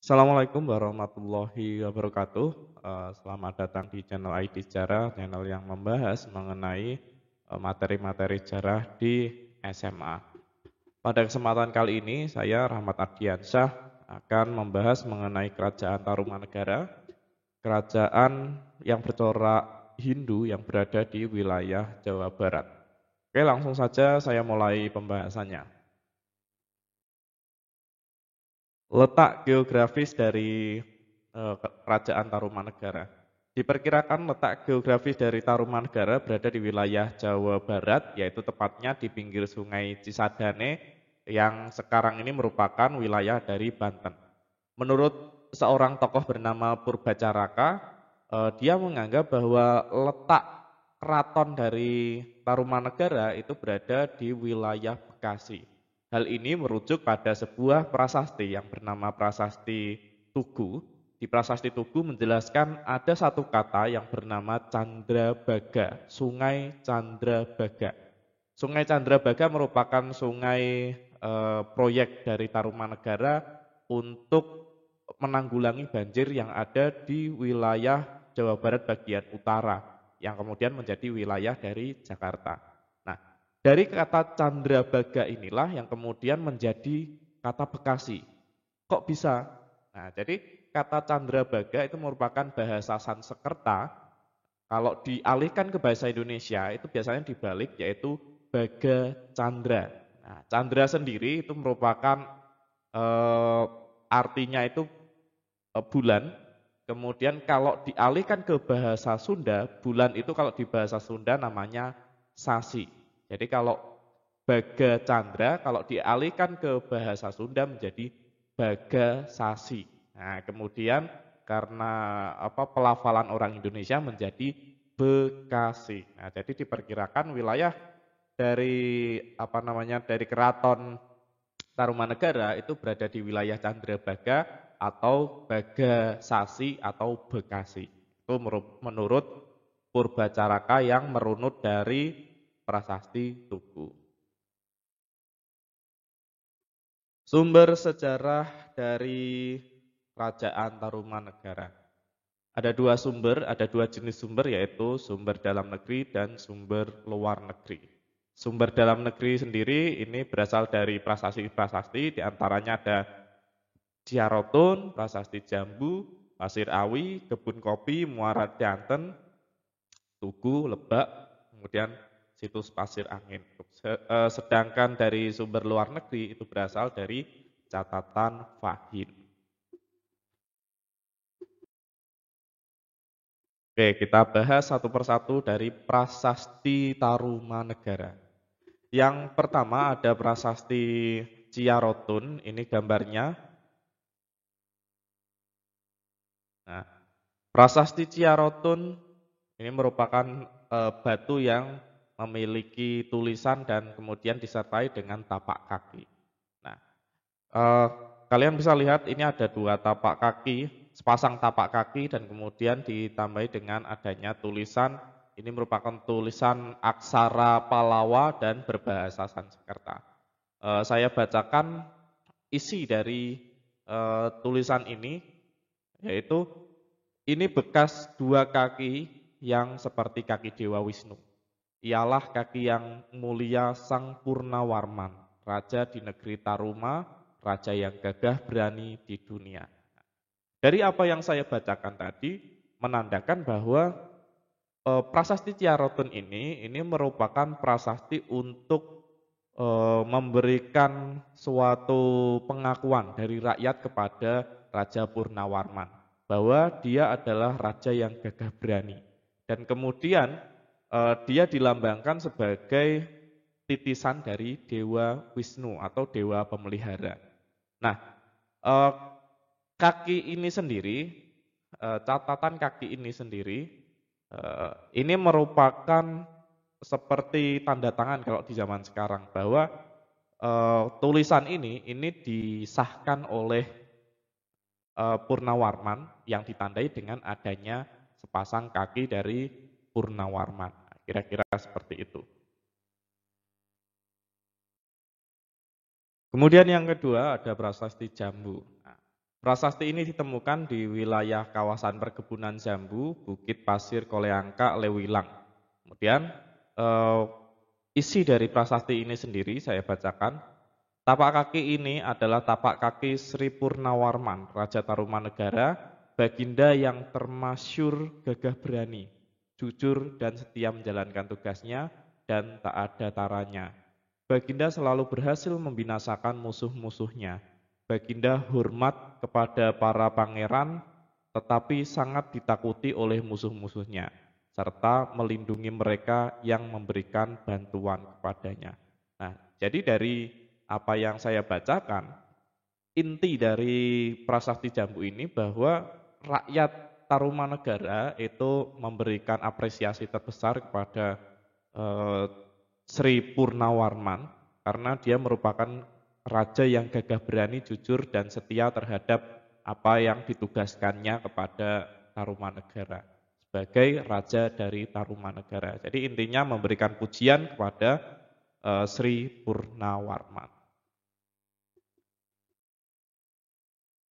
Assalamualaikum warahmatullahi wabarakatuh. Selamat datang di channel IT Sejarah, channel yang membahas mengenai materi-materi sejarah di SMA. Pada kesempatan kali ini, saya Rahmat Ardiansyah akan membahas mengenai Kerajaan Tarumanegara, kerajaan yang bercorak Hindu yang berada di wilayah Jawa Barat. Oke, langsung saja saya mulai pembahasannya. Letak geografis dari Kerajaan Tarumanegara. Diperkirakan letak geografis dari Tarumanegara berada di wilayah Jawa Barat, yaitu tepatnya di pinggir Sungai Cisadane yang sekarang ini merupakan wilayah dari Banten. Menurut seorang tokoh bernama Purbacaraka, dia menganggap bahwa letak keraton dari Tarumanegara itu berada di wilayah Bekasi. Hal ini merujuk pada sebuah prasasti yang bernama Prasasti Tugu. Di Prasasti Tugu menjelaskan ada satu kata yang bernama Candrabaga, Sungai Candrabaga. Sungai Candrabaga merupakan sungai proyek dari Tarumanegara untuk menanggulangi banjir yang ada di wilayah Jawa Barat bagian utara, yang kemudian menjadi wilayah dari Jakarta. Dari kata Candrabaga inilah yang kemudian menjadi kata Bekasi. Kok bisa? Nah, jadi kata Candrabaga itu merupakan bahasa Sanskerta. Kalau dialihkan ke bahasa Indonesia itu biasanya dibalik, yaitu Baga Candra. Nah, Candra sendiri itu merupakan artinya itu bulan. Kemudian kalau dialihkan ke bahasa Sunda, bulan itu kalau di bahasa Sunda namanya sasi. Jadi kalau Baga Candra kalau dialihkan ke bahasa Sunda menjadi Baga Sasi. Nah, kemudian karena pelafalan orang Indonesia menjadi Bekasi. Nah, jadi diperkirakan wilayah dari dari keraton Tarumanegara itu berada di wilayah Candrabaga atau Baga Sasi atau Bekasi. Itu menurut Purbacaraka yang merunut dari Prasasti Tugu. Sumber sejarah dari Kerajaan Tarumanegara. Ada dua jenis sumber, yaitu sumber dalam negeri dan sumber luar negeri. Sumber dalam negeri sendiri ini berasal dari prasasti-prasasti, diantaranya ada Ciarotun, Prasasti Jambu, Pasir Awi, Kebun Kopi, Muara Janten, Tugu, Lebak, kemudian situs Pasir Angin. Sedangkan dari sumber luar negeri itu berasal dari catatan Fahim. Oke, kita bahas satu persatu dari Prasasti Tarumanegara. Yang pertama ada Prasasti Ciarotun, ini gambarnya. Nah, Prasasti Ciarotun ini merupakan batu yang memiliki tulisan dan kemudian disertai dengan tapak kaki. Nah, kalian bisa lihat ini ada dua tapak kaki, sepasang tapak kaki dan kemudian ditambahi dengan adanya tulisan, ini merupakan tulisan aksara Palawa dan berbahasa Sanskerta. Saya bacakan isi dari tulisan ini, yaitu ini bekas dua kaki yang seperti kaki Dewa Wisnu. Ialah kaki yang mulia Sang Purnawarman, raja di negeri Taruma, raja yang gagah berani di dunia. Dari apa yang saya bacakan tadi, menandakan bahwa prasasti Ciarotun ini merupakan prasasti untuk memberikan suatu pengakuan dari rakyat kepada Raja Purnawarman bahwa dia adalah raja yang gagah berani. Dan kemudian dia dilambangkan sebagai titisan dari Dewa Wisnu atau Dewa Pemelihara. Nah, kaki ini sendiri, catatan kaki ini sendiri, ini merupakan seperti tanda tangan kalau di zaman sekarang bahwa tulisan ini disahkan oleh Purnawarman yang ditandai dengan adanya sepasang kaki dari Purnawarman. Kira-kira seperti itu. Kemudian yang kedua ada Prasasti Jambu. Nah, Prasasti ini ditemukan di wilayah kawasan perkebunan jambu, Bukit Pasir Koleangka, Lewilang. Kemudian isi dari prasasti ini sendiri saya bacakan. Tapak kaki ini adalah tapak kaki Sri Purnawarman, Raja Tarumanegara, baginda yang termasyur gagah berani, jujur dan setia menjalankan tugasnya dan tak ada taranya. Baginda selalu berhasil membinasakan musuh-musuhnya. Baginda hormat kepada para pangeran, tetapi sangat ditakuti oleh musuh-musuhnya, serta melindungi mereka yang memberikan bantuan kepadanya. Nah, jadi dari apa yang saya bacakan, inti dari prasasti Jambu ini bahwa rakyat Tarumanegara itu memberikan apresiasi terbesar kepada Sri Purnawarman karena dia merupakan raja yang gagah berani, jujur dan setia terhadap apa yang ditugaskannya kepada Tarumanegara sebagai raja dari Tarumanegara. Jadi intinya memberikan pujian kepada Sri Purnawarman.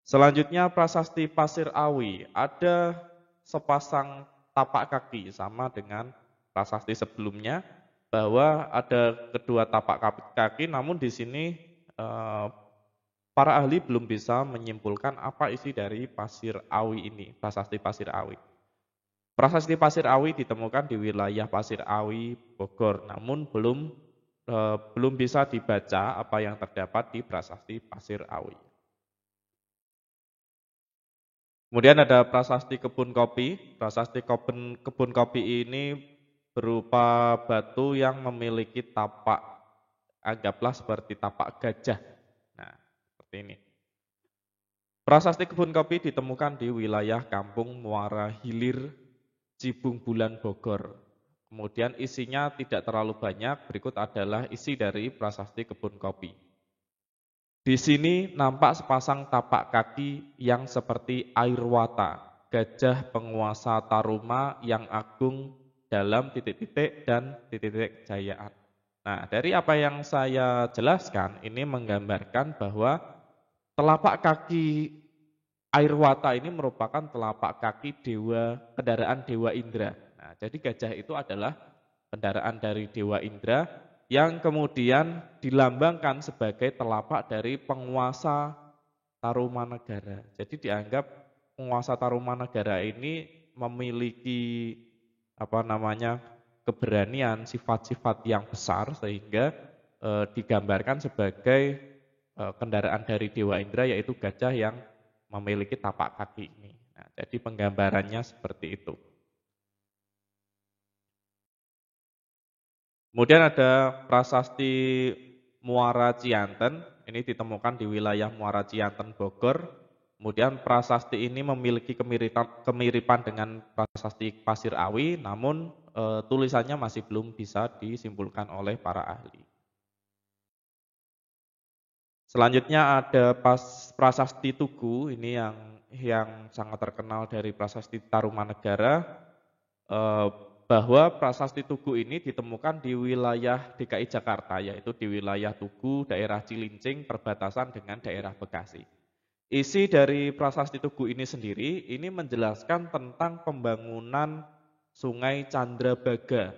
Selanjutnya prasasti Pasir Awi, ada sepasang tapak kaki sama dengan prasasti sebelumnya bahwa ada kedua tapak kaki, namun di sini para ahli belum bisa menyimpulkan apa isi dari Pasir Awi ini, prasasti Pasir Awi. Prasasti Pasir Awi ditemukan di wilayah Pasir Awi, Bogor, namun belum bisa dibaca apa yang terdapat di prasasti Pasir Awi. Kemudian ada prasasti kebun kopi. Prasasti kebun kopi ini berupa batu yang memiliki tapak, anggaplah seperti tapak gajah. Nah, seperti ini. Prasasti kebun kopi ditemukan di wilayah Kampung Muara Hilir, Cibung Bulan, Bogor. Kemudian isinya tidak terlalu banyak, berikut adalah isi dari prasasti kebun kopi. Di sini nampak sepasang tapak kaki yang seperti Airwata, gajah penguasa Taruma yang agung dalam titik-titik dan titik-titik kejayaan. Nah, dari apa yang saya jelaskan, ini menggambarkan bahwa telapak kaki Airwata ini merupakan telapak kaki kendaraan Dewa Indra. Nah, jadi gajah itu adalah kendaraan dari Dewa Indra yang kemudian dilambangkan sebagai telapak dari penguasa Tarumanegara. Jadi dianggap penguasa Tarumanegara ini memiliki keberanian, sifat-sifat yang besar sehingga digambarkan sebagai kendaraan dari Dewa Indra yaitu gajah yang memiliki tapak kaki ini. Nah, jadi penggambarannya seperti itu. Kemudian ada prasasti Muara Cianten, ini ditemukan di wilayah Muara Cianten, Bogor. Kemudian prasasti ini memiliki kemiripan dengan prasasti Pasir Awi, namun tulisannya masih belum bisa disimpulkan oleh para ahli. Selanjutnya ada prasasti Tugu, ini yang sangat terkenal dari prasasti Tarumanegara. Bahwa prasasti Tugu ini ditemukan di wilayah DKI Jakarta, yaitu di wilayah Tugu, daerah Cilincing, perbatasan dengan daerah Bekasi. Isi dari prasasti Tugu ini sendiri, ini menjelaskan tentang pembangunan Sungai Candrabaga.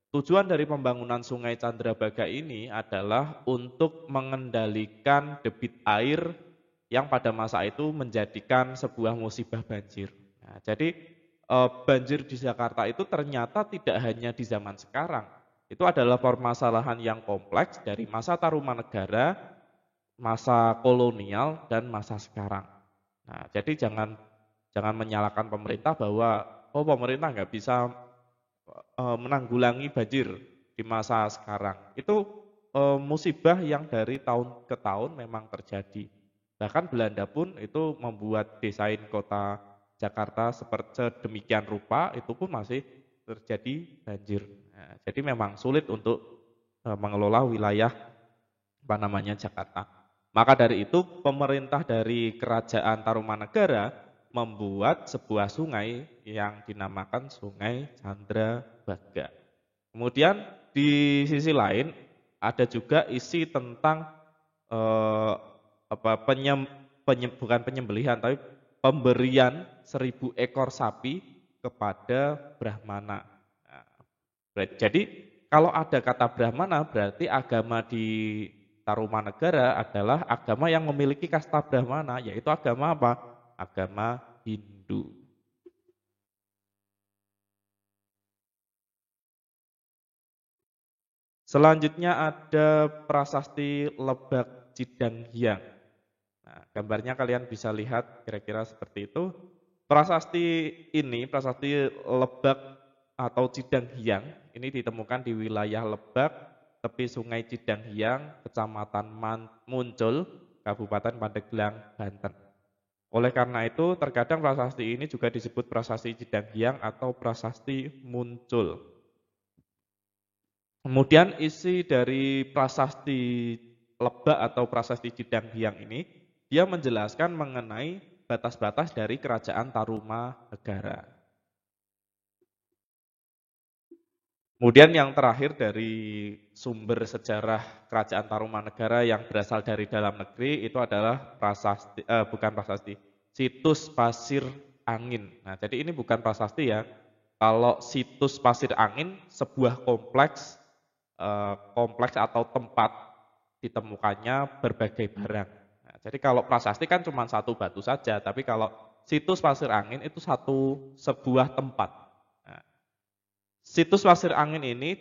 Tujuan dari pembangunan Sungai Candrabaga ini adalah untuk mengendalikan debit air yang pada masa itu menjadikan sebuah musibah banjir. Nah, jadi banjir di Jakarta itu ternyata tidak hanya di zaman sekarang. Itu adalah permasalahan yang kompleks dari masa Tarumanegara, masa kolonial, dan masa sekarang. Nah, jadi jangan menyalahkan pemerintah bahwa pemerintah nggak bisa menanggulangi banjir di masa sekarang. Itu musibah yang dari tahun ke tahun memang terjadi. Bahkan Belanda pun itu membuat desain kota Jakarta seperti sedemikian rupa, itu pun masih terjadi banjir. Nah, jadi memang sulit untuk mengelola wilayah Jakarta. Maka dari itu pemerintah dari Kerajaan Tarumanegara membuat sebuah sungai yang dinamakan Sungai Candrabaga. Kemudian di sisi lain ada juga isi tentang bukan penyembelihan, tapi pemberian 1.000 ekor sapi kepada Brahmana. Nah, jadi kalau ada kata Brahmana berarti agama di Tarumanegara adalah agama yang memiliki kasta Brahmana, yaitu agama apa? Agama Hindu. Selanjutnya ada prasasti Lebak Cidanghyang. Nah, gambarnya kalian bisa lihat kira-kira seperti itu. Prasasti ini, prasasti Lebak atau Cidanghyang, ini ditemukan di wilayah Lebak, tepi Sungai Cidanghyang, Kecamatan Muncul, Kabupaten Pandeglang, Banten. Oleh karena itu, terkadang prasasti ini juga disebut prasasti Cidanghyang atau prasasti Muncul. Kemudian isi dari prasasti Lebak atau prasasti Cidanghyang ini, dia menjelaskan mengenai batas-batas dari kerajaan Tarumanegara. Kemudian yang terakhir dari sumber sejarah kerajaan Tarumanegara yang berasal dari dalam negeri itu adalah situs pasir angin. Nah, jadi ini bukan prasasti ya. Kalau situs pasir angin sebuah kompleks atau tempat ditemukannya berbagai barang. Nah, jadi kalau prasasti kan cuma satu batu saja, tapi kalau situs pasir angin itu sebuah tempat. Nah, situs pasir angin ini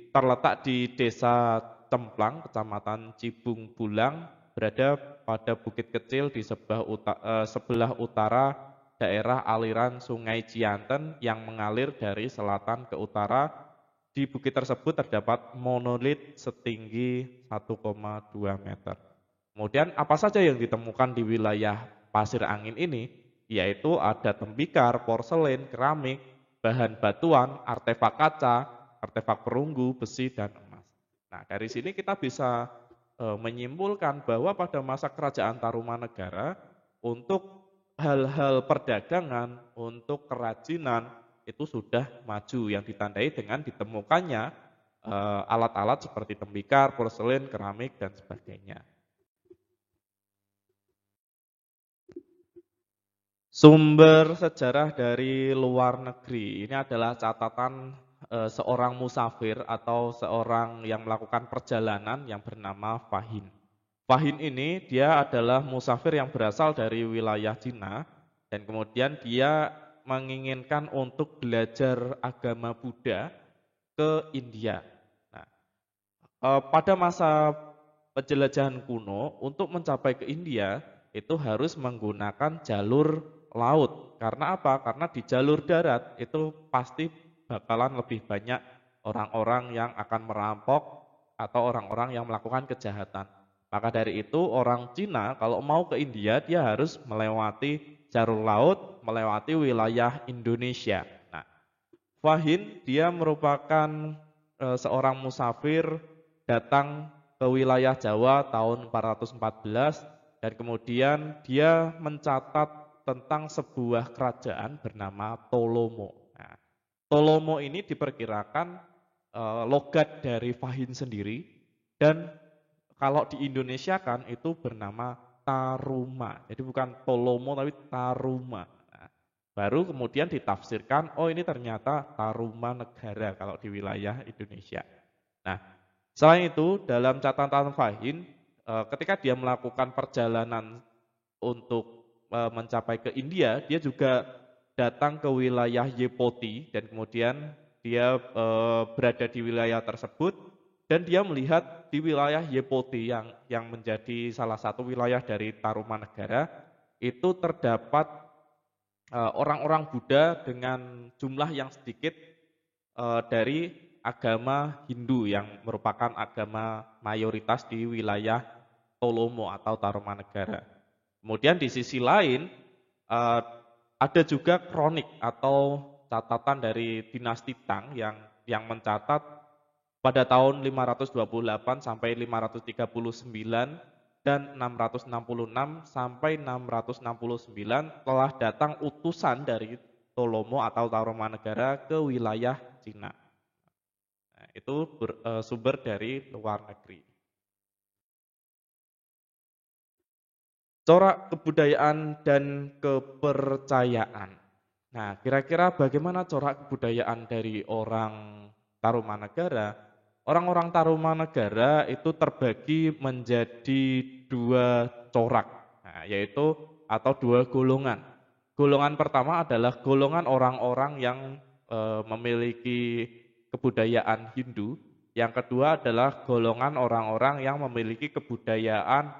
terletak di Desa Cemplang, Kecamatan Cibung Bulang, berada pada bukit kecil di sebelah utara daerah aliran Sungai Cianten yang mengalir dari selatan ke utara. Di bukit tersebut terdapat monolit setinggi 1,2 meter. Kemudian apa saja yang ditemukan di wilayah pasir angin ini? Yaitu ada tembikar, porselen, keramik, bahan batuan, artefak kaca, artefak perunggu, besi, dan emas. Nah, dari sini kita bisa menyimpulkan bahwa pada masa kerajaan Tarumanegara, untuk hal-hal perdagangan, untuk kerajinan, itu sudah maju yang ditandai dengan ditemukannya alat-alat seperti tembikar, porselen, keramik, dan sebagainya. Sumber sejarah dari luar negeri ini adalah catatan seorang musafir atau seorang yang melakukan perjalanan yang bernama Fahin. Fahin ini dia adalah musafir yang berasal dari wilayah Cina dan kemudian dia menginginkan untuk belajar agama Buddha ke India. Nah, pada masa penjelajahan kuno untuk mencapai ke India itu harus menggunakan jalur laut. Karena apa? Karena di jalur darat itu pasti bakalan lebih banyak orang-orang yang akan merampok atau orang-orang yang melakukan kejahatan. Maka dari itu orang Cina kalau mau ke India dia harus melewati jalur laut, melewati wilayah Indonesia. Nah, Fahin dia merupakan seorang musafir datang ke wilayah Jawa tahun 414 dan kemudian dia mencatat tentang sebuah kerajaan bernama Tolomo. Nah, Tolomo ini diperkirakan logat dari Fahin sendiri dan kalau di Indonesia kan itu bernama Taruma. Jadi bukan Tolomo tapi Taruma. Nah, baru kemudian ditafsirkan, oh ini ternyata Tarumanegara kalau di wilayah Indonesia. Nah, selain itu dalam catatan Fahin, ketika dia melakukan perjalanan untuk mencapai ke India, dia juga datang ke wilayah Yepoti dan kemudian dia berada di wilayah tersebut dan dia melihat di wilayah Yepoti yang menjadi salah satu wilayah dari Tarumanegara itu terdapat orang-orang Buddha dengan jumlah yang sedikit dari agama Hindu yang merupakan agama mayoritas di wilayah Tolomo atau Tarumanegara. Kemudian di sisi lain ada juga kronik atau catatan dari dinasti Tang yang mencatat pada tahun 528 sampai 539 dan 666 sampai 669 telah datang utusan dari Tolomo atau Tarumanegara ke wilayah Cina. Nah, itu sumber dari luar negeri. Corak kebudayaan dan kepercayaan. Nah, kira-kira bagaimana corak kebudayaan dari orang Tarumanegara? Orang-orang Tarumanegara itu terbagi menjadi dua corak, nah, yaitu atau dua golongan. Golongan pertama adalah golongan orang-orang yang memiliki kebudayaan Hindu. Yang kedua adalah golongan orang-orang yang memiliki kebudayaan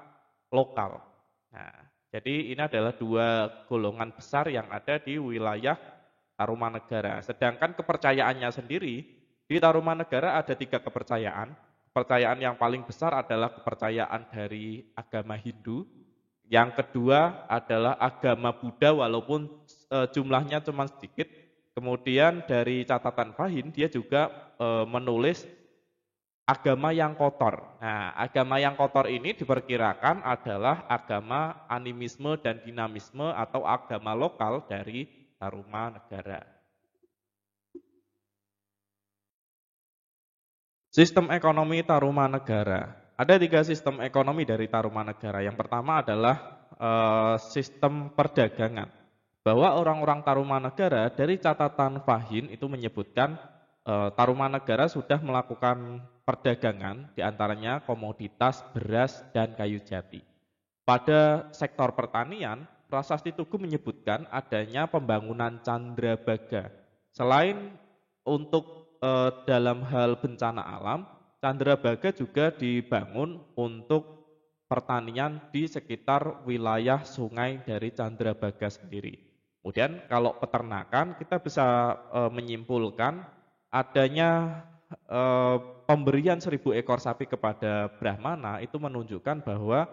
lokal. Nah, jadi ini adalah dua golongan besar yang ada di wilayah Tarumanegara. Sedangkan kepercayaannya sendiri, di Tarumanegara ada tiga kepercayaan. Kepercayaan yang paling besar adalah kepercayaan dari agama Hindu. Yang kedua adalah agama Buddha walaupun jumlahnya cuma sedikit. Kemudian dari catatan Fahim dia juga menulis agama yang kotor. Nah, agama yang kotor ini diperkirakan adalah agama animisme dan dinamisme atau agama lokal dari Tarumanegara. Sistem ekonomi Tarumanegara. Ada tiga sistem ekonomi dari Tarumanegara. Yang pertama adalah sistem perdagangan. Bahwa orang-orang Tarumanegara dari catatan Fahim itu menyebutkan Tarumanegara sudah melakukan perdagangan, diantaranya komoditas, beras, dan kayu jati. Pada sektor pertanian, Prasasti Tugu menyebutkan adanya pembangunan Candrabaga. Selain untuk dalam hal bencana alam, Candrabaga juga dibangun untuk pertanian di sekitar wilayah sungai dari Candrabaga sendiri. Kemudian kalau peternakan kita bisa menyimpulkan adanya pemberian 1000 ekor sapi kepada Brahmana itu menunjukkan bahwa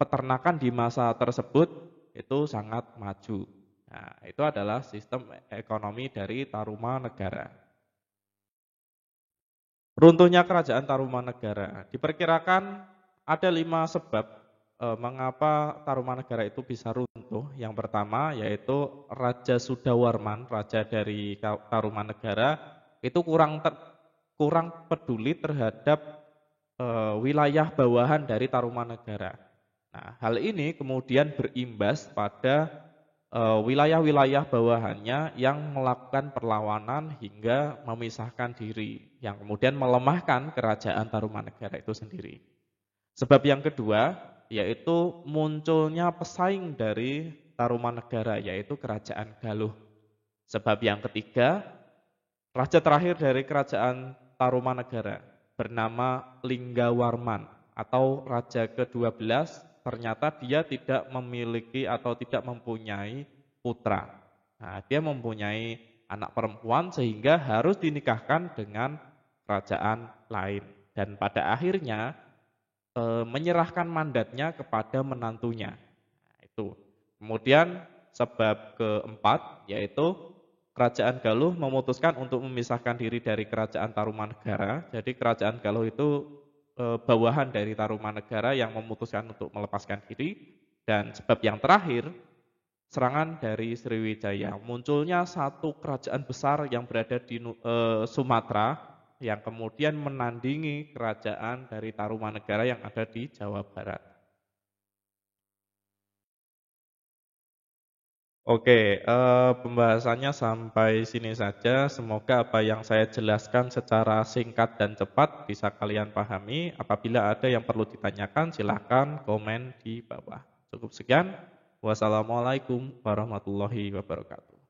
peternakan di masa tersebut itu sangat maju. Nah, itu adalah sistem ekonomi dari Tarumanegara. Runtuhnya kerajaan Tarumanegara. Diperkirakan ada 5 sebab mengapa Tarumanegara itu bisa runtuh. Yang pertama yaitu Raja Sudawarman, raja dari Tarumanegara, itu kurang peduli terhadap wilayah bawahan dari Tarumanegara. Nah, hal ini kemudian berimbas pada wilayah-wilayah bawahannya yang melakukan perlawanan hingga memisahkan diri, yang kemudian melemahkan kerajaan Tarumanegara itu sendiri. Sebab yang kedua yaitu munculnya pesaing dari Tarumanegara, yaitu kerajaan Galuh. Sebab yang ketiga, raja terakhir dari kerajaan Tarumanegara bernama Linggawarman atau raja ke-12, ternyata dia tidak memiliki atau tidak mempunyai putra. Nah, dia mempunyai anak perempuan sehingga harus dinikahkan dengan kerajaan lain. Dan pada akhirnya menyerahkan mandatnya kepada menantunya. Nah, itu. Kemudian sebab keempat yaitu Kerajaan Galuh memutuskan untuk memisahkan diri dari kerajaan Tarumanegara. Jadi kerajaan Galuh itu bawahan dari Tarumanegara yang memutuskan untuk melepaskan diri. Dan sebab yang terakhir, serangan dari Sriwijaya. Munculnya satu kerajaan besar yang berada di Sumatera yang kemudian menandingi kerajaan dari Tarumanegara yang ada di Jawa Barat. Oke, pembahasannya sampai sini saja. Semoga apa yang saya jelaskan secara singkat dan cepat bisa kalian pahami. Apabila ada yang perlu ditanyakan, silakan komen di bawah. Cukup sekian. Wassalamualaikum warahmatullahi wabarakatuh.